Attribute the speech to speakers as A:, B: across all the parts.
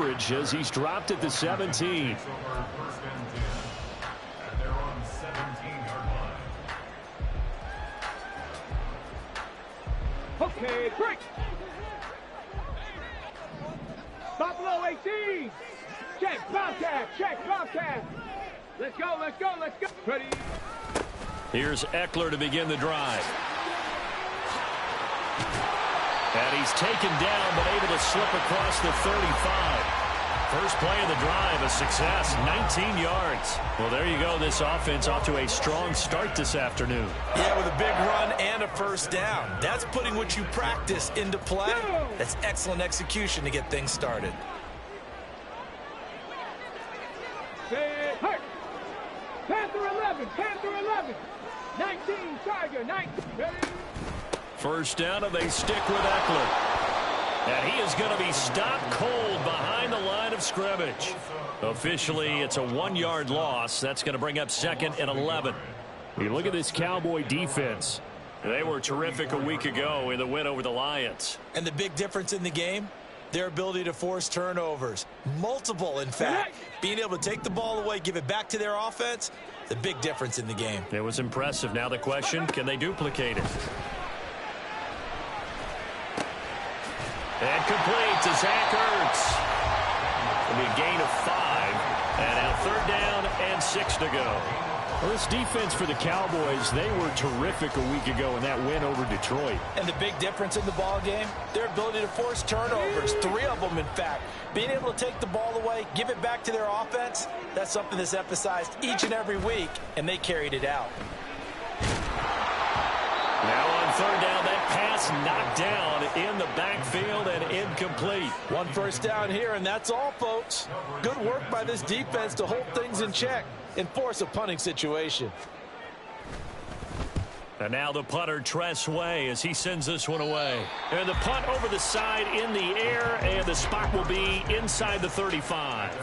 A: coverage as he's dropped at the 17.
B: Okay, break. Stop below 18. Check, Bobcat, check, Bobcat. Let's go, let's go, let's go. Ready.
A: Here's Eckler to begin the drive. And he's taken down, but able to slip across the 35. First play of the drive, a success, 19 yards. Well, there you go. This offense off to a strong start this afternoon.
C: Yeah, with a big run and a first down. That's putting what you practice into play. That's excellent execution to get things started.
B: Panther 11, Panther 11. 19, Tiger, 19. Ready?
A: First down, and they stick with Eckler. And he is going to be stopped cold behind the line of scrimmage. Officially, it's a 1-yard loss. That's going to bring up second and 11. You look at this Cowboy defense. They were terrific a week ago in the win over the Lions.
C: And the big difference in the game? Their ability to force turnovers. Multiple, in fact. Being able to take the ball away, give it back to their offense, the big difference in the game.
A: It was impressive. Now the question, can they duplicate it? And complete to Zach Ertz. It'll be a gain of 5. And now third down and 6 to go. Well, this defense for the Cowboys, they were terrific a week ago in that win over Detroit.
C: And the big difference in the ball game, their ability to force turnovers, 3 of them in fact. Being able to take the ball away, give it back to their offense, that's something that's emphasized each and every week, and they carried it out.
A: Now on third down, that pass knocked down in the backfield and incomplete.
C: 1 first down here, and that's all, folks. Good work by this defense to hold things in check and force a punting situation.
A: And now the punter, Tress Way, as he sends this one away. And the punt over the side in the air, and the spot will be inside the 35.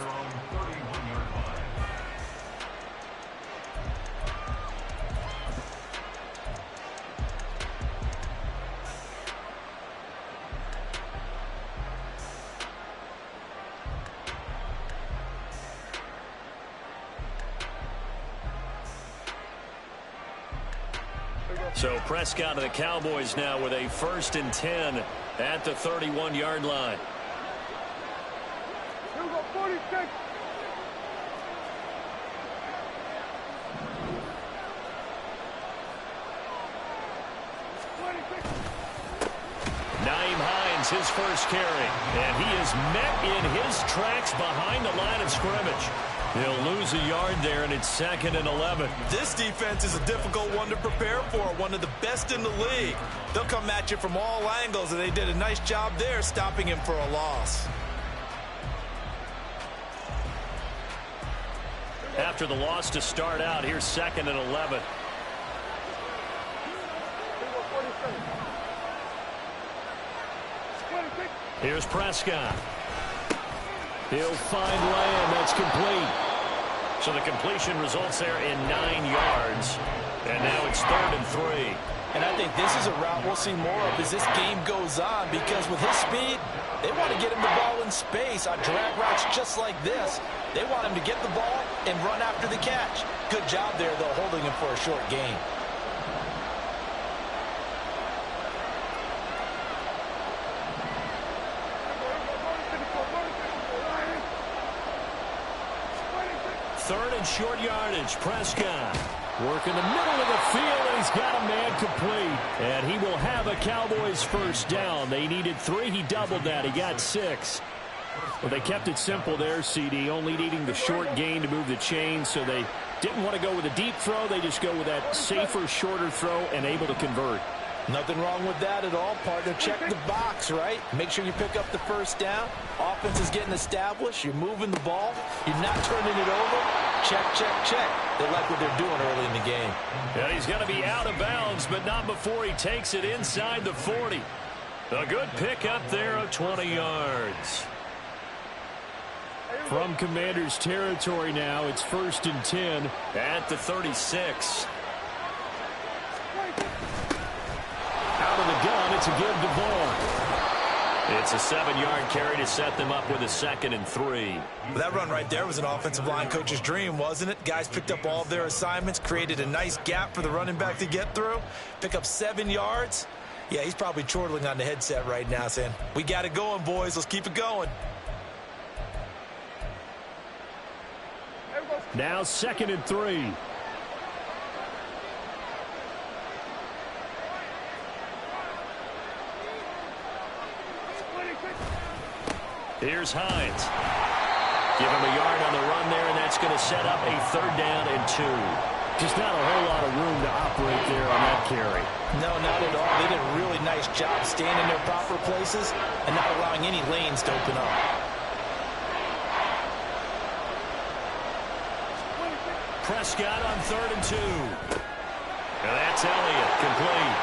A: So Prescott of the Cowboys now with a 1st and 10 at the 31-yard line.
B: Here we go, 46.
A: Naeem Hines, his first carry. And he is met in his tracks behind the line of scrimmage. He'll lose a yard there, and it's 2nd and 11.
C: This defense is a difficult one to prepare for, one of the best in the league. They'll come at you from all angles, and they did a nice job there stopping him for a loss.
A: After the loss to start out, here's 2nd and 11. Here's Prescott. He'll find Lamb. That's complete. So the completion results there in 9 yards. And now it's 3rd and 3.
C: And I think this is a route we'll see more of as this game goes on, because with his speed, they want to get him the ball in space on drag routes just like this. They want him to get the ball and run after the catch. Good job there, though, holding him for a short gain.
A: Third and short yardage. Prescott working the middle of the field, and he's got a man complete. And he will have a Cowboys first down. They needed 3. He doubled that. He got 6. Well, they kept it simple there, CD, only needing the short gain to move the chain, so they didn't want to go with a deep throw. They just go with that safer, shorter throw and able to convert.
C: Nothing wrong with that at all, partner. Check the box, right? Make sure you pick up the first down. Offense is getting established. You're moving the ball. You're not turning it over. Check, check, check. They like what they're doing early in the game.
A: And he's going to be out of bounds, but not before he takes it inside the 40. A good pick up there of 20 yards. From Commander's territory now, it's 1st and 10 at the 36. Out of the gun, it's a give to Vaughn. It's a 7-yard carry to set them up with a 2nd and 3.
C: Well, that run right there was an offensive line coach's dream, wasn't it? Guys picked up all of their assignments, created a nice gap for the running back to get through, pick up 7 yards. Yeah, he's probably chortling on the headset right now saying, we got it going, boys. Let's keep it going.
A: Now 2nd and 3. Here's Hines. Give him a yard on the run there, and that's going to set up a 3rd down and 2. Just not a whole lot of room to operate there on that carry.
C: No, not at all. They did a really nice job staying in their proper places and not allowing any lanes to open up.
A: Prescott on 3rd and 2. And that's Elliott, complete.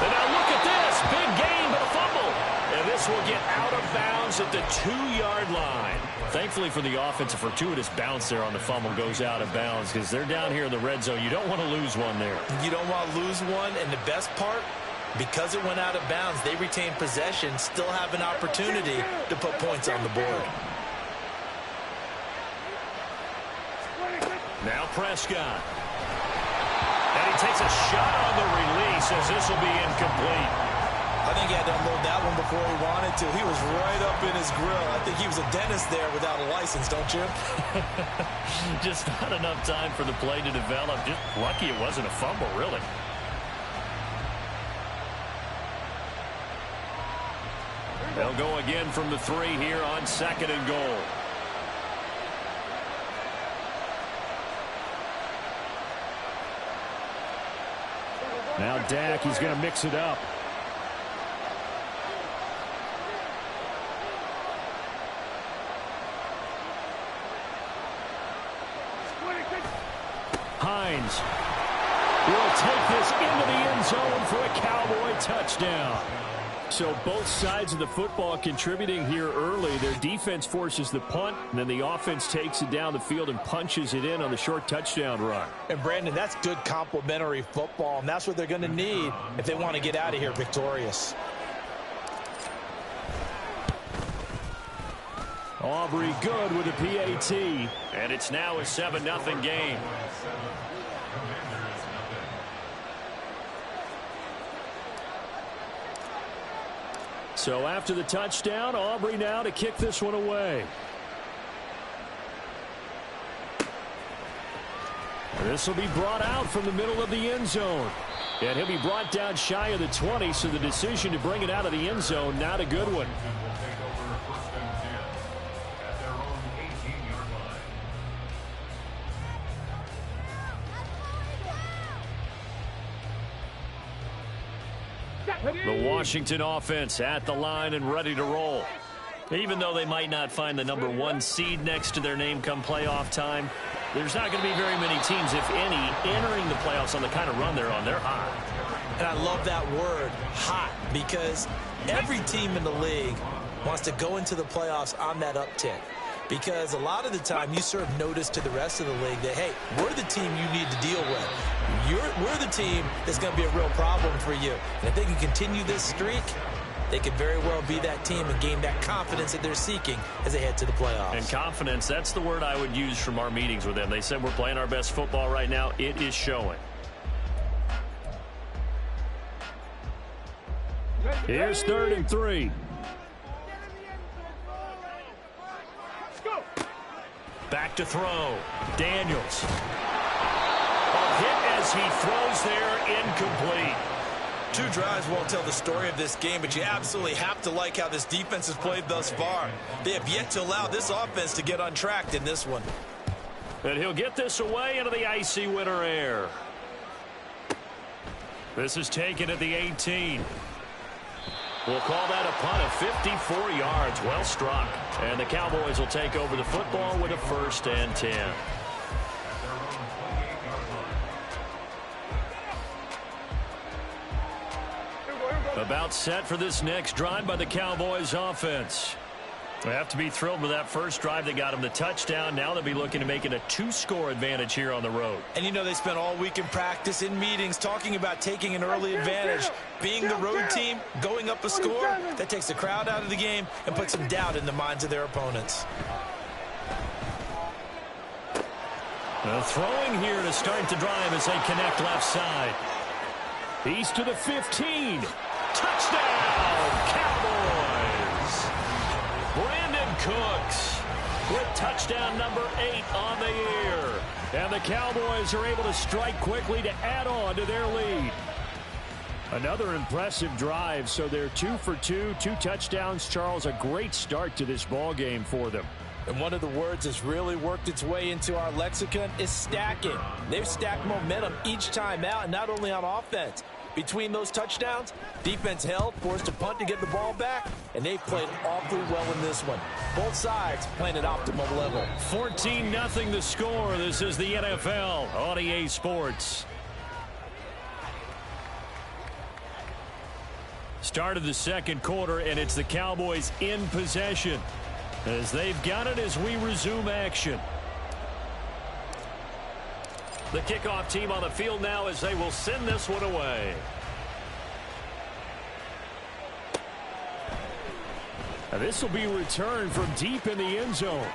A: And now look at this. Big gain, but a fumble. And this will get out of bounds at the 2-yard line. Thankfully for the offense, a fortuitous bounce there on the fumble goes out of bounds because they're down here in the red zone. You don't want to lose one there.
C: You don't want to lose one, and the best part, because it went out of bounds, they retain possession, still have an opportunity to put points on the board.
A: Now Prescott. And he takes a shot on the release as this will be incomplete.
C: I think he had to unload that one before he wanted to. He was right up in his grill. I think he was a dentist there without a license, don't you?
A: Just not enough time for the play to develop. Just lucky it wasn't a fumble, really. They'll go again from the 3 here on 2nd and goal. Now Dak, he's going to mix it up. Hines will take this into the end zone for a Cowboy touchdown. So both sides of the football contributing here early. Their defense forces the punt, and then the offense takes it down the field and punches it in on the short touchdown run.
C: And, Brandon, that's good complementary football, and that's what they're going to need if they want to get out of here victorious.
A: Aubrey good with a PAT, and it's now a 7-0 game. So after the touchdown, Aubrey now to kick this one away. This will be brought out from the middle of the end zone. And he'll be brought down shy of the 20, so the decision to bring it out of the end zone, not a good one. The Washington offense at the line and ready to roll. Even though they might not find the number 1 seed next to their name come playoff time, there's not going to be very many teams, if any, entering the playoffs on the kind of run they're on. They're hot.
C: And I love that word, hot, because every team in the league wants to go into the playoffs on that uptick. Because a lot of the time you serve notice to the rest of the league that, hey, we're the team you need to deal with. We're the team that's going to be a real problem for you. And if they can continue this streak, they could very well be that team and gain that confidence that they're seeking as they head to the playoffs.
A: And confidence, that's the word I would use from our meetings with them. They said we're playing our best football right now. It is showing. Here's 3rd and 3. Back to throw. Daniels. A hit as he throws there, incomplete.
C: 2 drives won't tell the story of this game, but you absolutely have to like how this defense has played thus far. They have yet to allow this offense to get untracked in this one.
A: And he'll get this away into the icy winter air. This is taken at the 18. We'll call that a punt of 54 yards. Well struck. And the Cowboys will take over the football with a 1st and 10. About set for this next drive by the Cowboys offense. They have to be thrilled with that first drive that got them the touchdown. Now they'll be looking to make it a 2-score advantage here on the road.
C: And you know they spent all week in practice, in meetings, talking about taking an early advantage. Being the road team, going up a score, that takes the crowd out of the game and puts some doubt in the minds of their opponents.
A: Throwing here to start the drive as they connect left side. He's to the 15. Touchdown, Cowboys! Brandon Cooks with touchdown number 8 on the year. And the Cowboys are able to strike quickly to add on to their lead. Another impressive drive, so they're 2 for 2, 2 touchdowns. Charles, a great start to this ball game for them.
C: And one of the words that's really worked its way into our lexicon is stacking. They've stacked momentum each time out, and not only on offense. Between those touchdowns, defense held, forced a punt to get the ball back, and they've played awfully well in this one. Both sides playing at optimal level.
A: 14-0 the score. This is the NFL on EA Sports. Start of the second quarter, and it's the Cowboys in possession as they've got it as we resume action. The kickoff team on the field now as they will send this one away. Now this will be returned from deep in the end zone.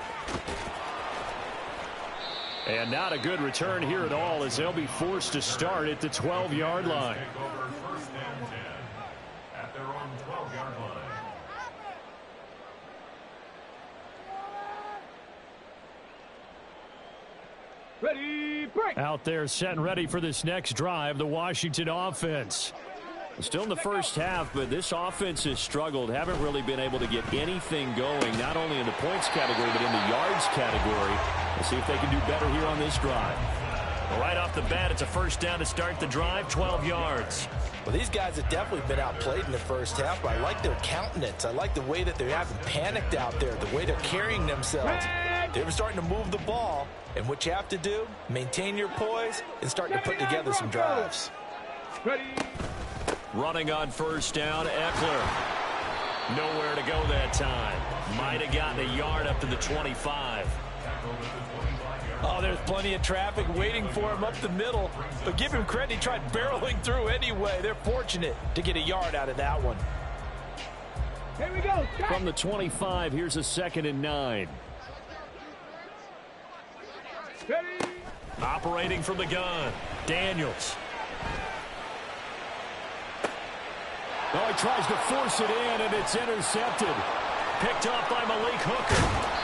A: And not a good return here at all as they'll be forced to start at the 12-yard line.
B: Ready, break.
A: Out there set and ready for this next drive, the Washington offense. Still in the first half, but this offense has struggled. Haven't really been able to get anything going, not only in the points category, but in the yards category. Let's see if they can do better here on this drive. Well, right off the bat, it's a first down to start the drive, 12 yards.
C: Well, these guys have definitely been outplayed in the first half, but I like their countenance. I like the way that they haven't panicked out there, the way they're carrying themselves. They're starting to move the ball, and what you have to do, maintain your poise and start to put together some drives.
B: Ready.
A: Running on first down, Eckler. Nowhere to go that time. Might have gotten a yard up to the 25.
C: Oh, there's plenty of traffic waiting for him up the middle. But give him credit, he tried barreling through anyway. They're fortunate to get a yard out of that one.
B: Here we go.
A: From the 25, here's a 2nd and 9.
B: Ready.
A: Operating from the gun, Daniels. Oh, he tries to force it in, and it's intercepted. Picked off by Malik Hooker.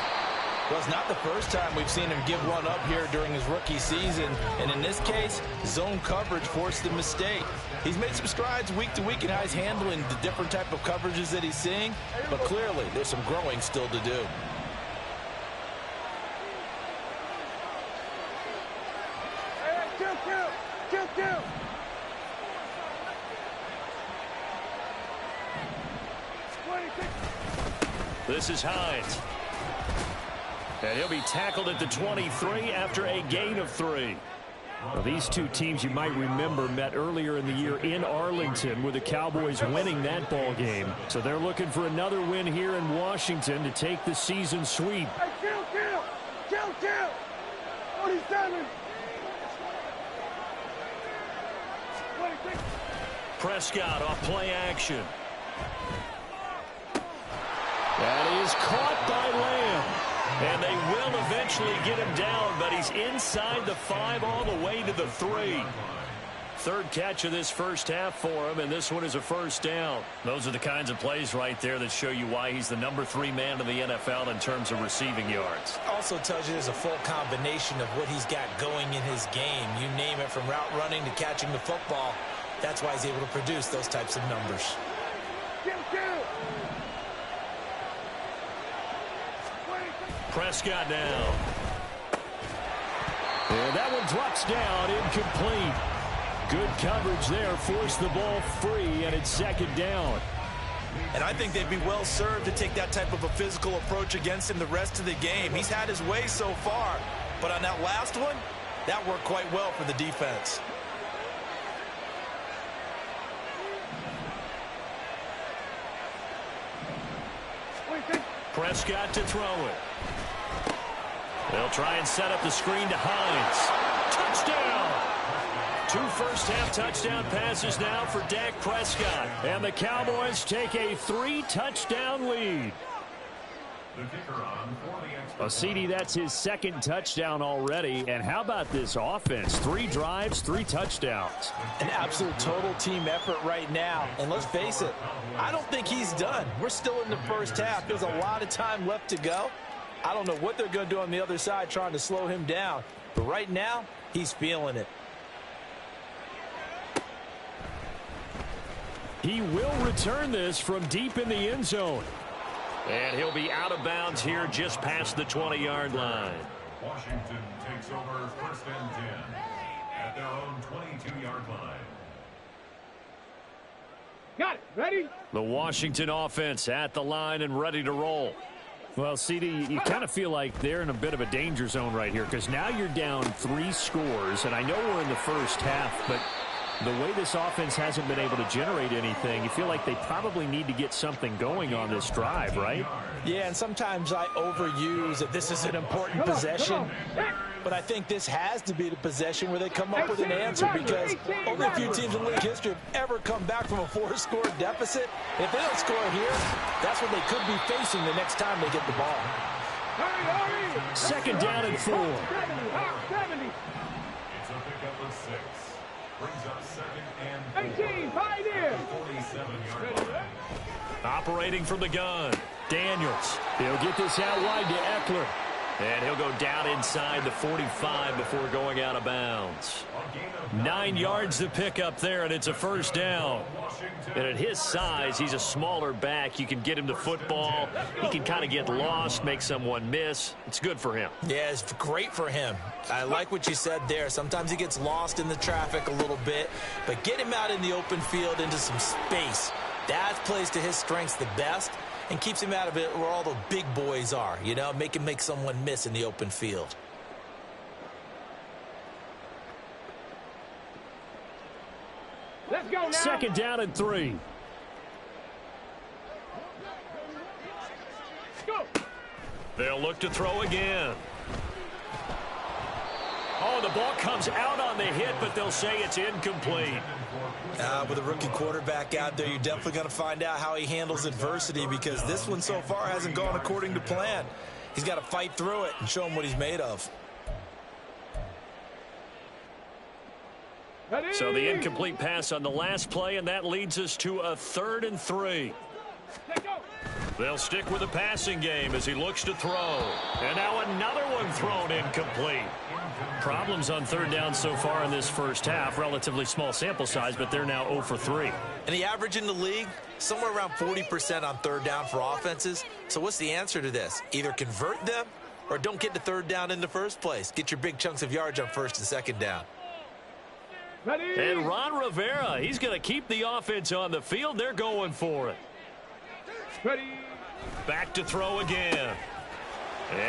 C: Well, it's not the first time we've seen him give one up here during his rookie season. And in this case, zone coverage forced the mistake. He's made some strides week to week in how he's handling the different type of coverages that he's seeing. But clearly, there's some growing still to do.
B: Two.
A: This is Hines. And he'll be tackled at the 23 after a gain of 3. Well, these two teams you might remember met earlier in the year in Arlington with the Cowboys winning that ball game. So they're looking for another win here in Washington to take the season sweep.
B: Hey, kill. 47. 26.
A: Prescott off play action. That is caught by Lamb. And they will eventually get him down, but he's inside the 5 all the way to the 3. Third catch of this first half for him, and this one is a first down. Those are the kinds of plays right there that show you why he's the number 3 man in the NFL in terms of receiving yards.
C: Also tells you there's a full combination of what he's got going in his game. You name it, from route running to catching the football. That's why he's able to produce those types of numbers.
B: Kill.
A: Prescott down. And that one drops down, incomplete. Good coverage there, forced the ball free, and it's 2nd down.
C: And I think they'd be well served to take that type of a physical approach against him the rest of the game. He's had his way so far, but on that last one, that worked quite well for the defense.
A: Prescott to throw it. They'll try and set up the screen to Hines. Touchdown! 2 first-half touchdown passes now for Dak Prescott. And the Cowboys take a 3-touchdown lead. CD, that's his 2nd touchdown already. And how about this offense? 3 drives, 3 touchdowns.
C: An absolute total team effort right now. And let's face it, I don't think he's done. We're still in the first half. There's a lot of time left to go. I don't know what they're going to do on the other side trying to slow him down. But right now, he's feeling it.
A: He will return this from deep in the end zone. And he'll be out of bounds here just past the 20-yard line.
D: Washington takes over 1st and 10 at their own 22-yard line.
B: Got it. Ready?
A: The Washington offense at the line and ready to roll. Well, CD, you kind of feel like they're in a bit of a danger zone right here because now you're down 3 scores, and I know we're in the first half, but the way this offense hasn't been able to generate anything, you feel like they probably need to get something going on this drive, right?
C: Yeah, and sometimes I overuse that this is an important possession. But I think this has to be the possession where they come up with an answer because only a few teams in league history have ever come back from a 4-score deficit. If they don't score here, that's what they could be facing the next time they get the ball.
A: 2nd down and 4.
D: It's a pickup of 6. Brings up 2nd and 4.
B: 18, fight in.
D: 47-yard line.
A: Operating from the gun. Daniels. He'll get this out wide to Eckler. And he'll go down inside the 45 before going out of bounds. 9 yards to pick up there, and it's a 1st down. And at his size, he's a smaller back. You can get him the football. He can kind of get lost, make someone miss. It's good for him.
C: Yeah, it's great for him. I like what you said there. Sometimes he gets lost in the traffic a little bit, but get him out in the open field into some space. That plays to his strengths the best and keeps him out of it where all the big boys are, you know, make him make someone miss in the open field.
B: Let's go now.
A: 2nd down and 3.
B: Go.
A: They'll look to throw again. Oh, the ball comes out on the hit, but they'll say it's incomplete.
C: With a rookie quarterback out there, you're definitely going to find out how he handles adversity because this one so far hasn't gone according to plan. He's got to fight through it and show him what he's made of.
A: So the incomplete pass on the last play, and that leads us to a 3rd and 3. They'll stick with the passing game as he looks to throw. And now another one thrown incomplete. Problems on 3rd down so far in this first half. Relatively small sample size, but they're now 0 for 3.
C: And the average in the league, somewhere around 40% on 3rd down for offenses. So what's the answer to this? Either convert them or don't get to 3rd down in the first place. Get your big chunks of yards on 1st and 2nd down.
B: Ready?
A: And Ron Rivera, he's going to keep the offense on the field. They're going for it.
B: Ready?
A: Back to throw again.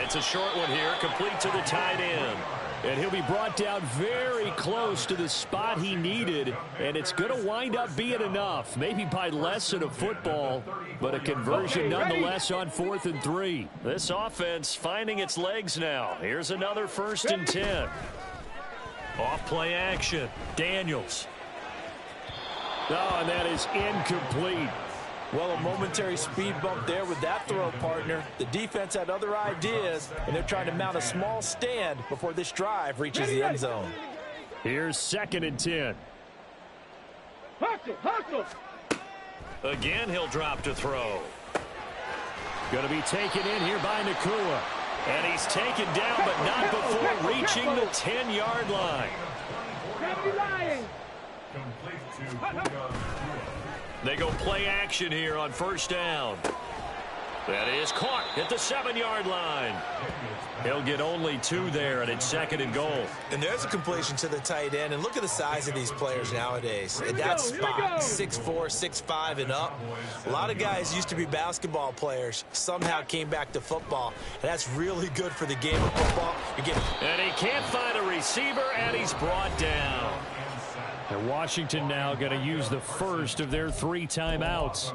A: It's a short one here, complete to the tight end. And he'll be brought down very close to the spot he needed. And it's going to wind up being enough. Maybe by less than a football, but a conversion nonetheless on 4th and 3. This offense finding its legs now. Here's another 1st and 10. Off play action. Daniels. Oh, and that is incomplete.
C: Well, a momentary speed bump there with that throw, partner. The defense had other ideas, and they're trying to mount a small stand before this drive reaches the end zone.
A: Here's 2nd and 10.
B: Hustle, hustle.
A: Again, he'll drop to throw. Going to be taken in here by Nakua. And he's taken down, but not before reaching the 10-yard line. They go play action here on 1st down. That is caught at the 7-yard line. He'll get only 2 there, and it's 2nd and goal.
C: And there's a completion to the tight end. And look at the size of these players nowadays. At that spot, 6'4", 6'5", and up. A lot of guys used to be basketball players. Somehow came back to football. And that's really good for the game of football.
A: And he can't find a receiver, and he's brought down. And Washington now going to use the first of their 3 timeouts,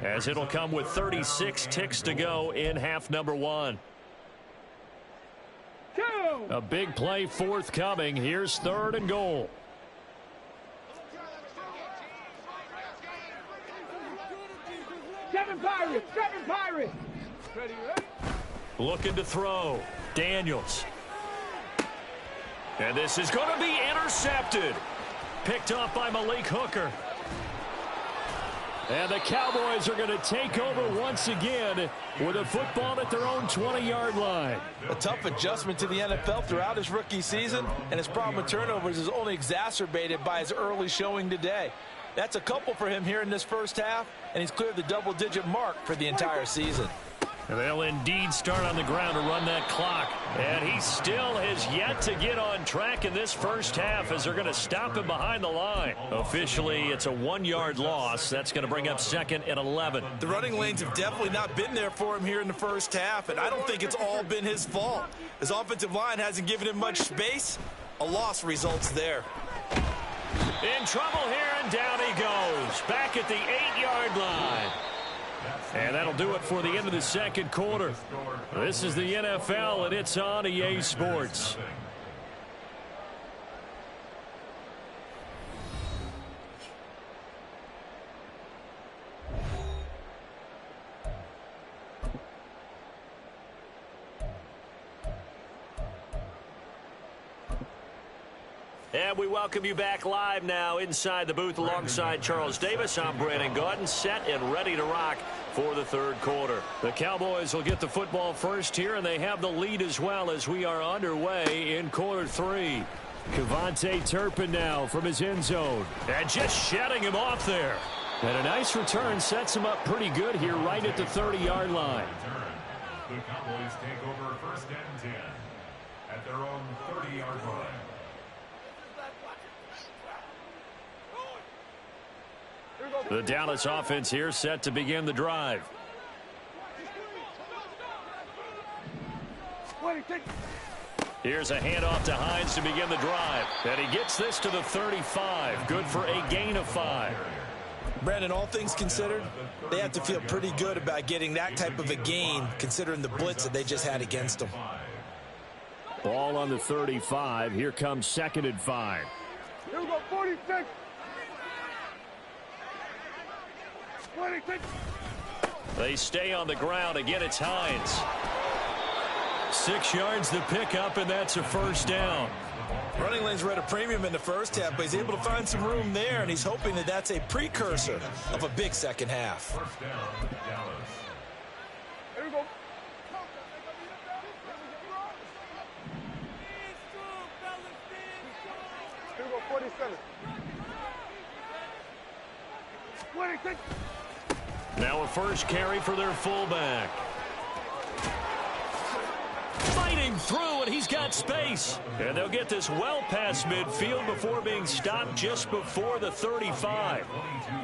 A: as it'll come with 36 ticks to go in half number 1. A big play forthcoming. Here's 3rd and goal.
B: Seven Pirates. Ready?
A: Looking to throw. Daniels. And this is going to be intercepted. Picked off by Malik Hooker. And the Cowboys are going to take over once again with a football at their own 20-yard line.
C: A tough adjustment to the NFL throughout his rookie season, and his problem with turnovers is only exacerbated by his early showing today. That's a couple for him here in this first half, and he's cleared the double-digit mark for the entire season.
A: And they'll indeed start on the ground to run that clock. And he still has yet to get on track in this first half, as they're going to stop him behind the line. Officially, it's a 1-yard loss. That's going to bring up 2nd and 11.
C: The running lanes have definitely not been there for him here in the first half, and I don't think it's all been his fault. His offensive line hasn't given him much space. A loss results there.
A: In trouble here, and down he goes. Back at the 8-yard line. And that'll do it for the end of the second quarter. This is the NFL, and it's on EA Sports. And we welcome you back live now inside the booth alongside Charles Davis. I'm Brandon Gaudin, set and ready to rock for the third quarter. The Cowboys will get the football first here, and they have the lead as well as we are underway in quarter 3. Kevontae Turpin now from his end zone. And just shedding him off there. And a nice return sets him up pretty good here right at the 30-yard line.
D: The Cowboys take over 1st and 10 at their own 30-yard line.
A: The Dallas offense here set to begin the drive. Here's a handoff to Hines to begin the drive. And he gets this to the 35. Good for a gain of 5.
C: Brandon, all things considered, they have to feel pretty good about getting that type of a gain, considering the blitz that they just had against them.
A: Ball on the 35. Here comes 2nd and 5.
B: Here we go, 46. 26.
A: They stay on the ground. Again, it's Hines. 6 yards the pickup, and that's a first down.
C: Running lanes were at a premium in the first half, but he's able to find some room there, and he's hoping that that's a precursor of a big second half.
D: First down, Dallas.
B: Here we go. Here we go, 47. 26.
A: Now a first carry for their fullback. Fighting through, and he's got space. And they'll get this well past midfield before being stopped just before the 35.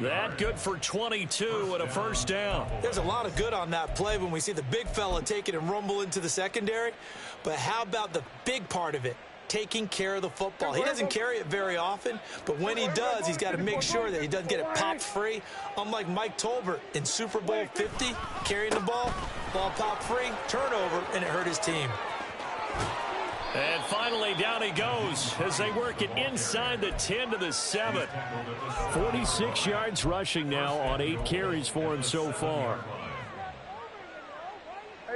A: That good for 22 and a first down.
C: There's a lot of good on that play when we see the big fella take it and rumble into the secondary. But how about the big part of it? Taking care of the football. He doesn't carry it very often, but when he does, he's got to make sure that he doesn't get it popped free. Unlike Mike Tolbert in Super Bowl 50, carrying the ball popped free, turnover, and it hurt his team.
A: And finally, down he goes as they work it inside the 10 to the 7. 46 yards rushing now on 8 carries for him so far.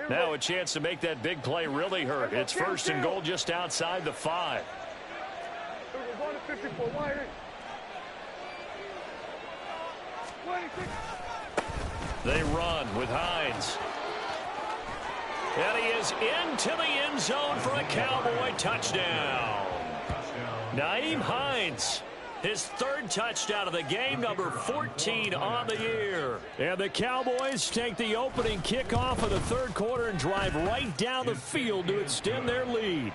A: Now a chance to make that big play really hurt. It's 1st and goal just outside the 5. They run with Hines. And he is into the end zone for a Cowboy touchdown. Nyheim Hines, his 3rd touchdown of the game, number 14 on the year. And the Cowboys take the opening kickoff of the third quarter and drive right down the field to extend their lead.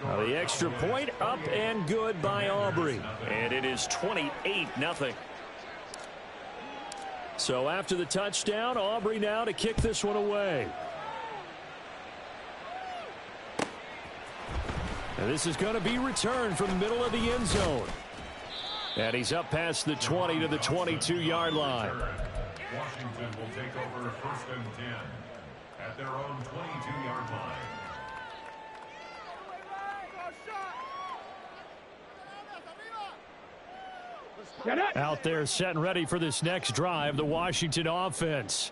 A: Now the extra point up and good by Aubrey. And it is 28-0. So after the touchdown, Aubrey now to kick this one away. And this is going to be returned from the middle of the end zone. And he's up past the 20 to the 22-yard line.
D: Washington will take over 1st and 10 at their own 22-yard line.
A: Out there set and ready for this next drive, the Washington offense.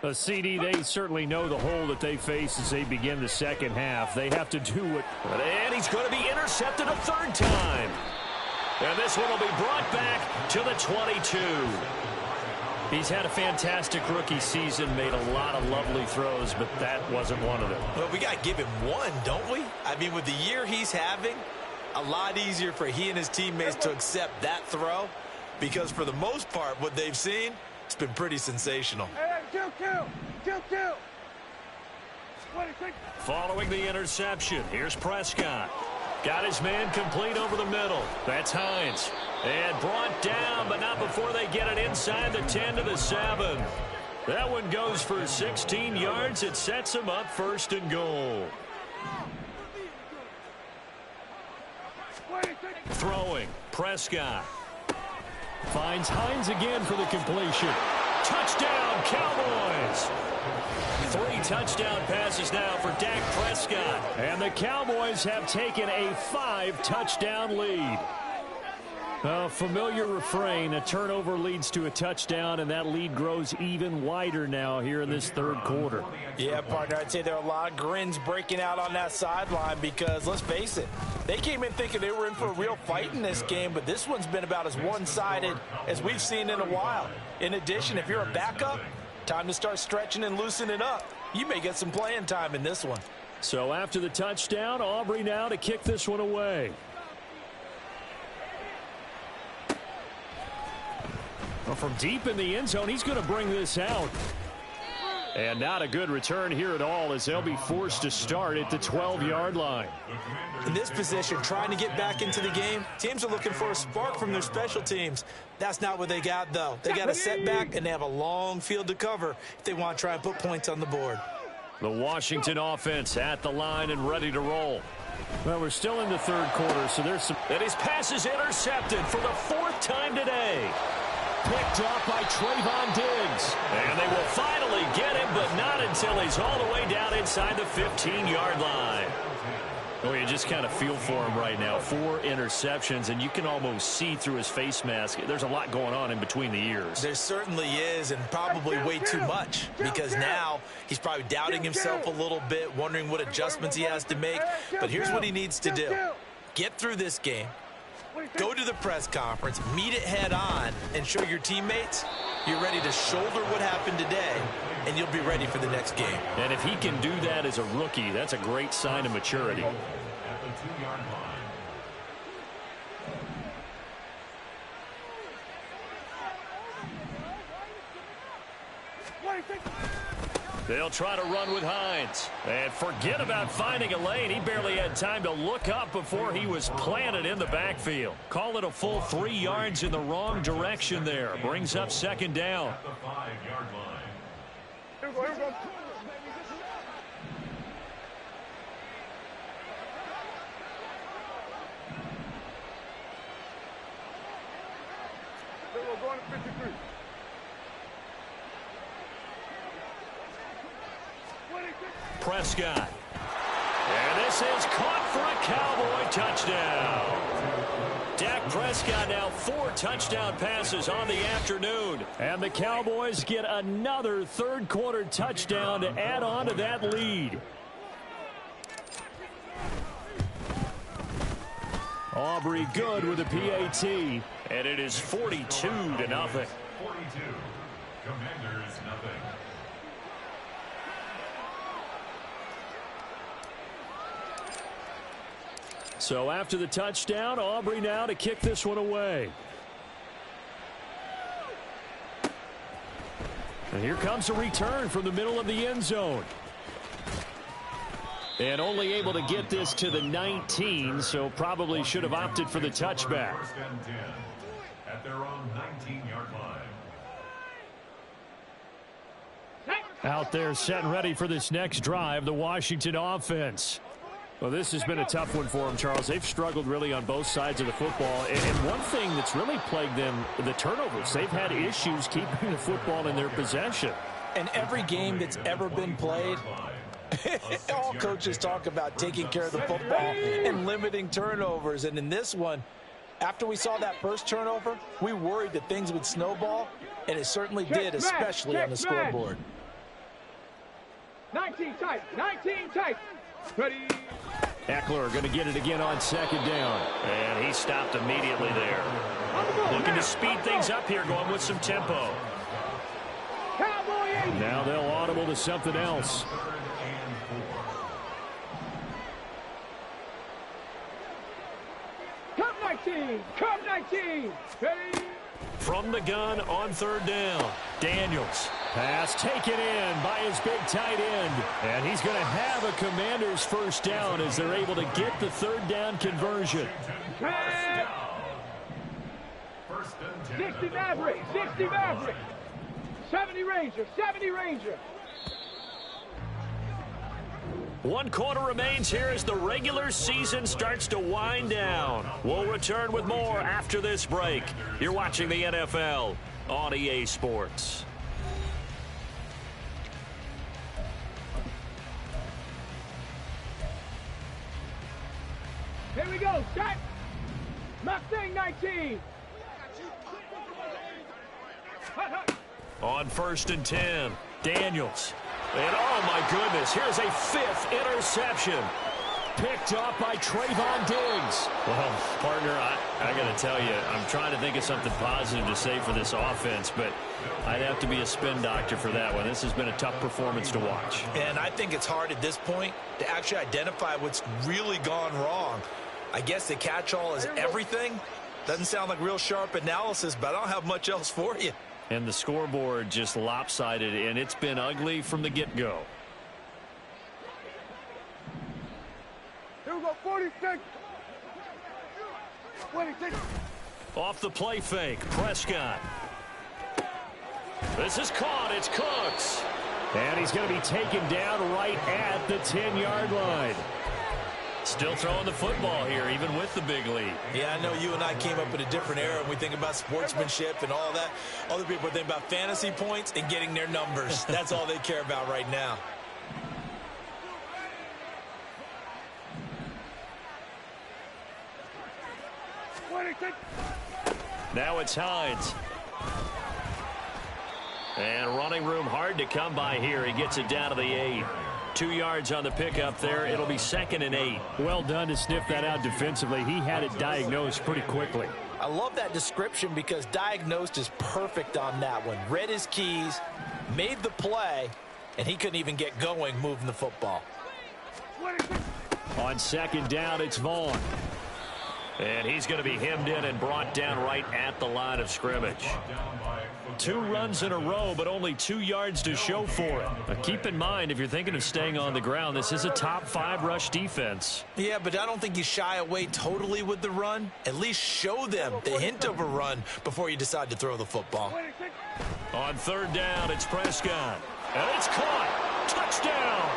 A: A CD, they certainly know the hole that they face as they begin the second half. They have to do it. And he's going to be intercepted a third time. And this one will be brought back to the 22. He's had a fantastic rookie season, made a lot of lovely throws, but that wasn't one of them.
C: Well, we got to give him one, don't we? I mean, with the year he's having, a lot easier for he and his teammates to accept that throw, because for the most part, what they've seen, it's been pretty sensational.
A: Following the interception, here's Prescott. Got his man complete over the middle. That's Hines. And brought down, but not before they get it inside the 10 to the 7. That one goes for 16 yards. It sets him up 1st and goal. Throwing, Prescott. Finds Hines again for the completion. Touchdown, Cowboys! 3 touchdown passes now for Dak Prescott. And the Cowboys have taken a 5-touchdown lead. A familiar refrain, a turnover leads to a touchdown, and that lead grows even wider now here in this third quarter.
C: Yeah, partner, I'd say there are a lot of grins breaking out on that sideline because, let's face it, they came in thinking they were in for a real fight in this game, but this one's been about as one-sided as we've seen in a while. In addition, if you're a backup, time to start stretching and loosening up. You may get some playing time in this one.
A: So after the touchdown, Aubrey now to kick this one away. Well, from deep in the end zone, he's going to bring this out. And not a good return here at all as they'll be forced to start at the 12-yard line.
C: In this position, trying to get back into the game, teams are looking for a spark from their special teams. That's not what they got, though. They got a setback, and they have a long field to cover if they want to try and put points on the board.
A: The Washington offense at the line and ready to roll. Well, we're still in the third quarter, so there's some... And his pass is intercepted for the 4th time today. Picked off by Trayvon Diggs. And they will finally get him, but not until he's all the way down inside the 15-yard line. Oh, you just kind of feel for him right now. 4 interceptions, and you can almost see through his face mask. There's a lot going on in between the ears.
C: There certainly is, and probably way too much, because now he's probably doubting himself a little bit, wondering what adjustments he has to make. But here's what he needs to do. Get through this game. Go to the press conference, meet it head on, and show your teammates you're ready to shoulder what happened today, and you'll be ready for the next game.
A: And if he can do that as a rookie, that's a great sign of maturity.
D: At the 2-yard line.
A: They'll try to run with Hines. And forget about finding a lane. He barely had time to look up before he was planted in the backfield. Call it a full 3 yards in the wrong direction there. Brings up 2nd down.
D: At the 5-yard line.
B: Here we go, here we go. We're going to 53.
A: Prescott. And this is caught for a Cowboy touchdown. Dak Prescott now 4 touchdown passes on the afternoon. And the Cowboys get another third-quarter touchdown to add on to that lead. Aubrey good with a PAT. And it is 42-0.
D: 42. Commanders nothing.
A: So after the touchdown, Aubrey now to kick this one away. And here comes a return from the middle of the end zone. And only able to get this to the 19, so probably should have opted for the touchback.
D: 1st and 10 at their own 19-yard line.
A: Out there set and ready for this next drive, the Washington offense. Well, this has been a tough one for them, Charles. They've struggled really on both sides of the football. And one thing that's really plagued them, the turnovers. They've had issues keeping the football in their possession.
C: And every game that's ever been played, all coaches talk about taking care of the football and limiting turnovers. And in this one, after we saw that first turnover, we worried that things would snowball, and it certainly did, especially on the scoreboard.
B: 19 tight, 19 tight. Ready.
A: Eckler going to get it again on second down. And he stopped immediately there. Looking to speed things up here, going with some tempo. Now they'll audible to something else.
B: Come 19, come 19. Ready.
A: From the gun on third down. Daniels. Pass taken in by his big tight end. And he's going to have a Commander's first down as they're able to get the third down conversion.
B: 60 Maverick, 60 Maverick. 70 Ranger, 70 Ranger.
A: 1 quarter remains here as the regular season starts to wind down. We'll return with more after this break. You're watching the NFL on EA Sports.
B: Here we go, set. Mustang 19.
A: On 1st and 10, Daniels. And oh my goodness, here's a 5th interception. Picked up by Trayvon Diggs. Well, partner, I got to tell you, I'm trying to think of something positive to say for this offense, but I'd have to be a spin doctor for that one. This has been a tough performance to watch.
C: And I think it's hard at this point to actually identify what's really gone wrong. I guess the catch-all is everything. Doesn't sound like real sharp analysis, but I don't have much else for you.
A: And the scoreboard just lopsided, and it's been ugly from the get-go.
B: Here we go, 46. 26.
A: Off the play fake, Prescott. This is caught, it's Cooks. And he's going to be taken down right at the 10-yard line. Still throwing the football here, even with the big lead.
C: Yeah, I know you and I came up in a different era, and we think about sportsmanship and all that. Other people think about fantasy points and getting their numbers. That's all they care about right now.
A: Now it's Hines. And running room hard to come by here. He gets it down to the 8. 2 yards on the pickup there. It'll be 2nd and 8. Well done to sniff that out defensively. He had it diagnosed pretty quickly.
C: I love that description because diagnosed is perfect on that one. Read his keys, made the play, and he couldn't even get going moving the football.
A: On 2nd down, it's Vaughn. And he's going to be hemmed in and brought down right at the line of scrimmage. 2 runs in a row, but only 2 yards to show for it. Now keep in mind, if you're thinking of staying on the ground, this is a top 5 rush defense.
C: Yeah, but I don't think you shy away totally with the run. At least show them the hint of a run before you decide to throw the football.
A: On 3rd down, it's Prescott. And it's caught. Touchdown.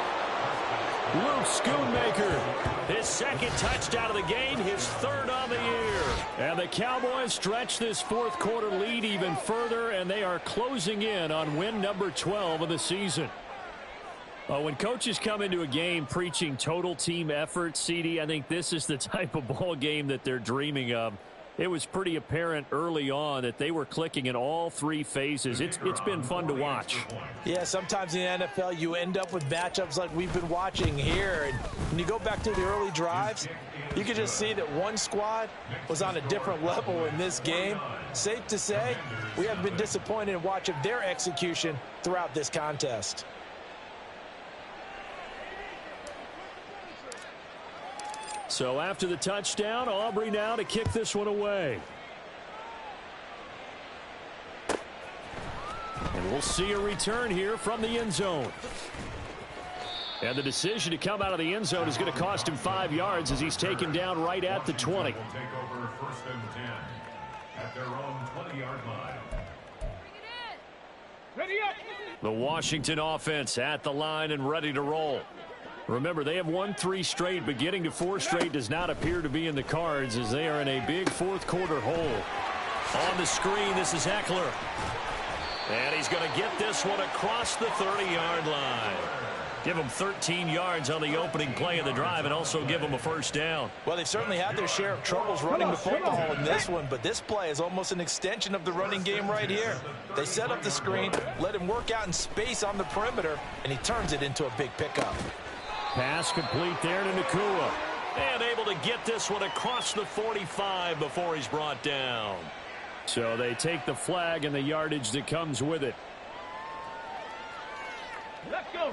A: Luke Schoonmaker, his 2nd touchdown of the game, his 3rd on the year. And the Cowboys stretch this 4th quarter lead even further, and they are closing in on win number 12 of the season. When coaches come into a game preaching total team effort, CD, I think this is the type of ball game that they're dreaming of. It was pretty apparent early on that they were clicking in all 3 phases. It's been fun to watch.
C: Yeah, sometimes in the NFL you end up with matchups like we've been watching here. And when you go back to the early drives, you can just see that one squad was on a different level in this game. Safe to say, we have been disappointed in watching their execution throughout this contest.
A: So after the touchdown, Aubrey now to kick this one away. And we'll see a return here from the end zone. And the decision to come out of the end zone is going to cost him 5 yards as he's taken down right at the 20.
D: Will take over 1st and 10 at their own 20-yard line.
B: Ready up.
A: The Washington offense at the line and ready to roll. Remember, they have won 3 straight, but getting to 4 straight does not appear to be in the cards as they are in a big fourth quarter hole. On the screen, this is Eckler. And he's going to get this one across the 30-yard line. Give them 13 yards on the opening play of the drive and also give them a first down.
C: Well, they've certainly had their share of troubles running the football in this one, but this play is almost an extension of the running game right here. They set up the screen, let him work out in space on the perimeter, and he turns it into a big pickup.
A: Pass complete there to Nakua. And able to get this one across the 45 before he's brought down. So they take the flag and the yardage that comes with it.
B: Let's go.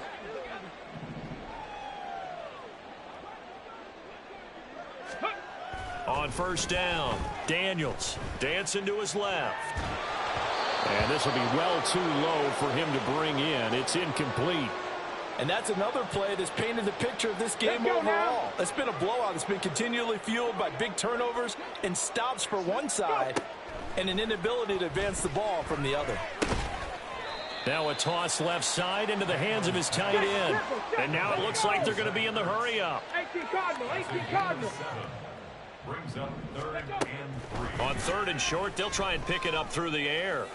A: On first down, Daniels dancing to his left. And this will be well too low for him to bring in. It's incomplete.
C: And that's another play that's painted the picture of this game overall. It's been a blowout. It's been continually fueled by big turnovers and stops for one side and an inability to advance the ball from the other.
A: Now a toss left side into the hands of his tight end. And now it looks like they're going to be in the hurry-up.
B: 18 Cardinal, 18 Cardinal.
D: Brings up 3rd and 3.
A: On 3rd and short, they'll try and pick it up through the air.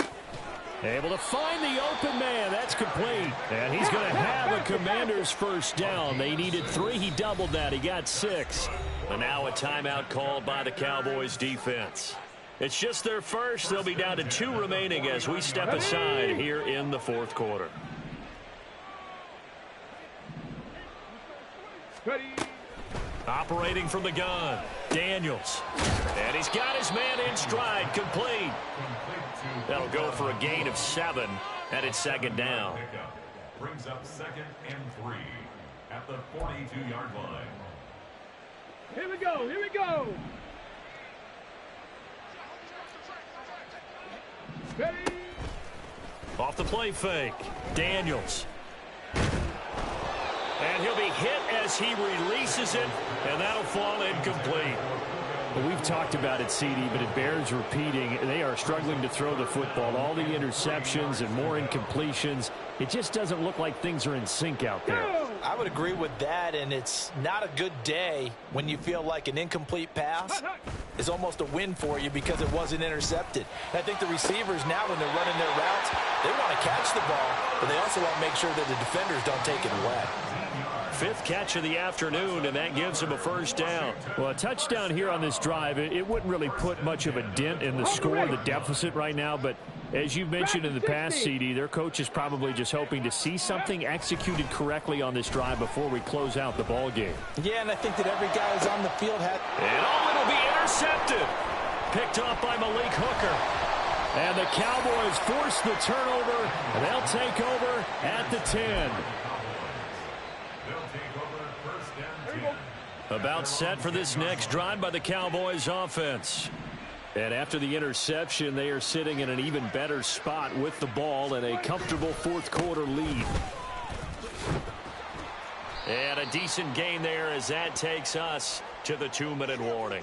A: Able to find the open man. That's complete. And he's going to have a Commander's first down. They needed 3. He doubled that. He got 6. And now a timeout called by the Cowboys defense. It's just their first. They'll be down to 2 remaining as we step aside here in the fourth quarter.
B: Ready.
A: Operating from the gun, Daniels. And he's got his man in stride, complete. That'll go for a gain of 7, and it's 2nd down.
D: Brings up 2nd and 3 at the 42-yard line.
B: Here we go, here we go. Ready.
A: Off the play fake, Daniels. And he'll be hit as he releases it, and that'll fall incomplete. Well, we've talked about it, CD, but it bears repeating. They are struggling to throw the football. All the interceptions and more incompletions. It just doesn't look like things are in sync out there.
C: I would agree with that, and it's not a good day when you feel like an incomplete pass is almost a win for you because it wasn't intercepted. And I think the receivers now, when they're running their routes, they want to catch the ball, but they also want to make sure that the defenders don't take it away.
A: 5th catch of the afternoon, and that gives him a first down. Well, a touchdown here on this drive, it wouldn't really put much of a dent in the score, the deficit right now, but as you've mentioned in the past, CD, their coach is probably just hoping to see something executed correctly on this drive before we close out the ball game.
C: Yeah, and I think that every guy who's on the field had...
A: And it'll be intercepted. Picked off by Malik Hooker. And the Cowboys force the turnover, and they'll take over at the 10. About set for this next drive by the Cowboys offense. And after the interception, they are sitting in an even better spot with the ball and a comfortable fourth quarter lead. And a decent gain there as that takes us to the 2-minute warning.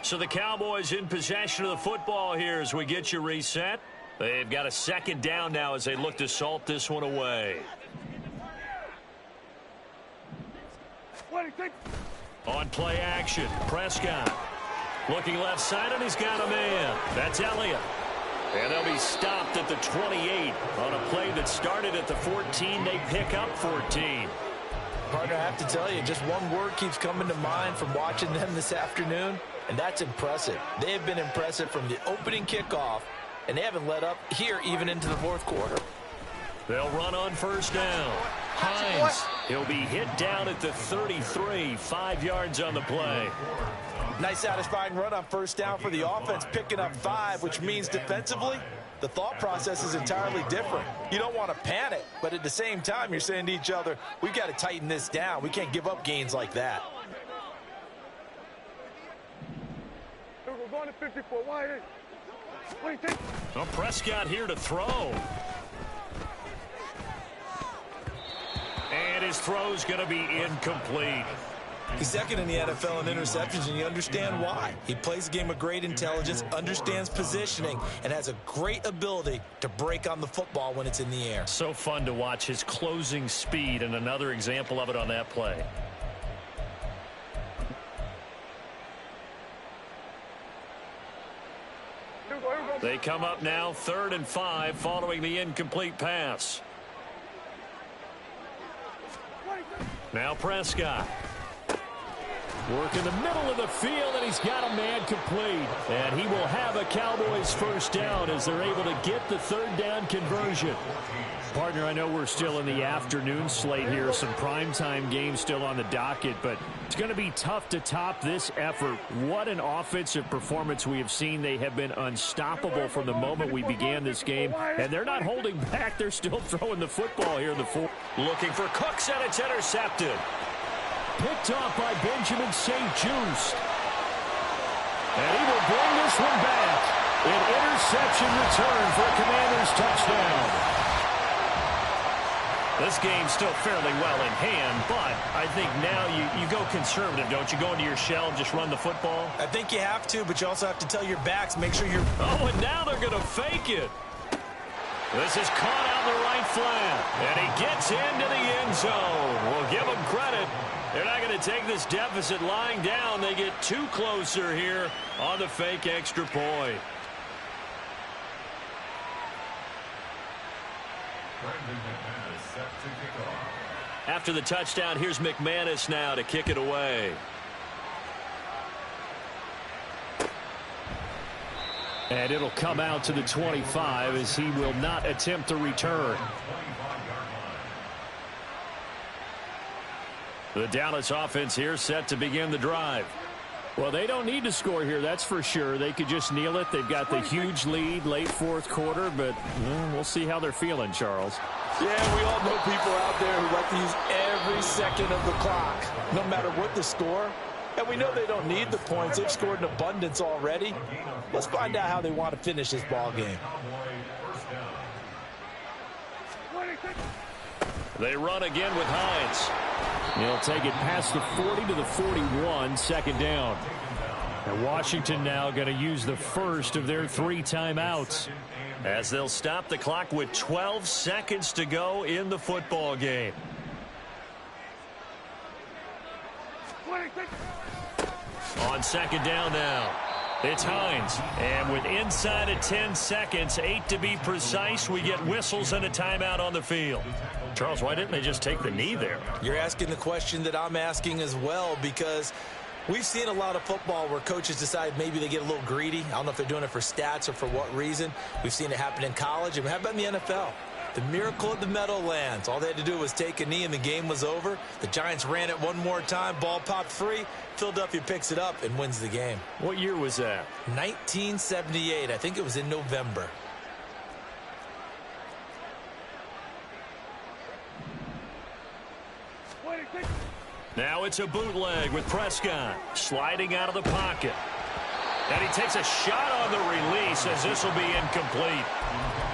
A: So the Cowboys in possession of the football here as we get you reset. They've got a 2nd down now as they look to salt this one away. On play action, Prescott. Looking left side, and he's got a man. That's Elliott. And they'll be stopped at the 28 on a play that started at the 14. They pick up 14.
C: Partner, I have to tell you, just one word keeps coming to mind from watching them this afternoon, and that's impressive. They have been impressive from the opening kickoff, and they haven't let up here even into the fourth quarter.
A: They'll run on first down. Hines, he'll be hit down at the 33, 5 yards on the play.
C: Nice satisfying run on first down for the offense, picking up 5, which means defensively, the thought process is entirely different. You don't want to panic, but at the same time, you're saying to each other, we've got to tighten this down. We can't give up gains like that.
B: We're going to 54. What do you think?
A: Well, Prescott here to throw. And his throw's going to be incomplete.
C: He's second in the NFL in interceptions, and you understand why. He plays a game with great intelligence, understands positioning, and has a great ability to break on the football when it's in the air.
A: So fun to watch his closing speed, and another example of it on that play. They come up now 3rd and 5 following the incomplete pass. Now Prescott. Work in the middle of the field, and he's got a man complete. And he will have a Cowboys first down as they're able to get the 3rd down conversion. Partner, I know we're still in the afternoon slate here. Some primetime games still on the docket, but it's going to be tough to top this effort. What an offensive performance we have seen. They have been unstoppable from the moment we began this game, and they're not holding back. They're still throwing the football here in the 4th. Looking for Cooks, and it's intercepted. Picked off by Benjamin St. Just. And he will bring this one back. An interception return for a Commanders touchdown. This game's still fairly well in hand, but I think now you go conservative, don't you? Go into your shell and just run the football?
C: I think you have to, but you also have to tell your backs, make sure you're...
A: Oh, and now they're going to fake it. This is caught out in the right flat, and he gets into the end zone. We'll give him credit. They're not going to take this deficit lying down. They get 2 closer here on the fake extra point. After the touchdown, here's McManus now to kick it away. And it'll come out to the 25 as he will not attempt to return. The Dallas offense here set to begin the drive. Well, they don't need to score here, that's for sure. They could just kneel it. They've got the huge lead late 4th quarter, but we'll see how they're feeling, Charles.
C: Yeah, we all know people out there who like to use every second of the clock, no matter what the score. And we know they don't need the points. They've scored in abundance already. Let's find out how they want to finish this ball game.
A: They run again with Hines. He'll take it past the 40 to the 41, 2nd down. And Washington now going to use the first of their 3 timeouts, as they'll stop the clock with 12 seconds to go in the football game. On 2nd down now, it's Hines. And with inside of 10 seconds, 8 to be precise, we get whistles and a timeout on the field. Charles, why didn't they just take the knee there?
C: You're asking the question that I'm asking as well, because we've seen a lot of football where coaches decide maybe they get a little greedy. I don't know if they're doing it for stats or for what reason. We've seen it happen in college. And how about in the NFL? The miracle of the Meadowlands. All they had to do was take a knee and the game was over. The Giants ran it one more time. Ball popped free. Philadelphia picks it up and wins the game.
A: What year was that?
C: 1978. I think it was in November.
A: Now it's a bootleg with Prescott sliding out of the pocket. And he takes a shot on the release as this will be incomplete.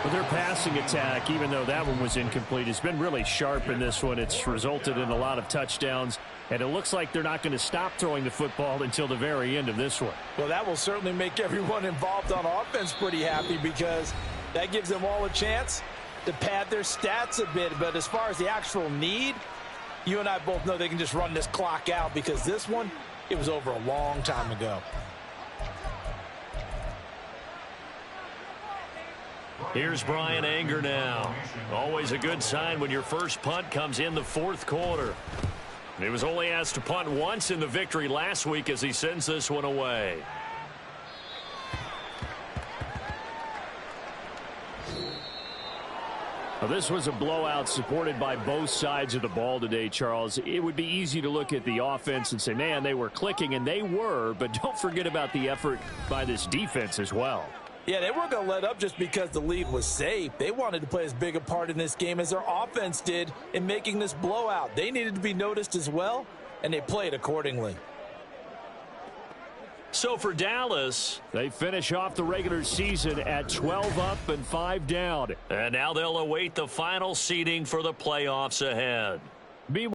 A: Well, their passing attack, even though that one was incomplete, has been really sharp in this one. It's resulted in a lot of touchdowns, and it looks like they're not going to stop throwing the football until the very end of this one.
C: Well, that will certainly make everyone involved on offense pretty happy, because that gives them all a chance to pad their stats a bit. But as far as the actual need, you and I both know they can just run this clock out, because this one, it was over a long time ago.
A: Here's Brian Anger now. Always a good sign when your first punt comes in the 4th quarter. He was only asked to punt once in the victory last week as he sends this one away. Well, this was a blowout supported by both sides of the ball today, Charles. It would be easy to look at the offense and say, man, they were clicking, and they were, but don't forget about the effort by this defense as well.
C: Yeah, they weren't going to let up just because the lead was safe. They wanted to play as big a part in this game as their offense did in making this blowout. They needed to be noticed as well, and they played accordingly.
A: So for Dallas, they finish off the regular season at 12 up and 5 down. And now they'll await the final seeding for the playoffs ahead.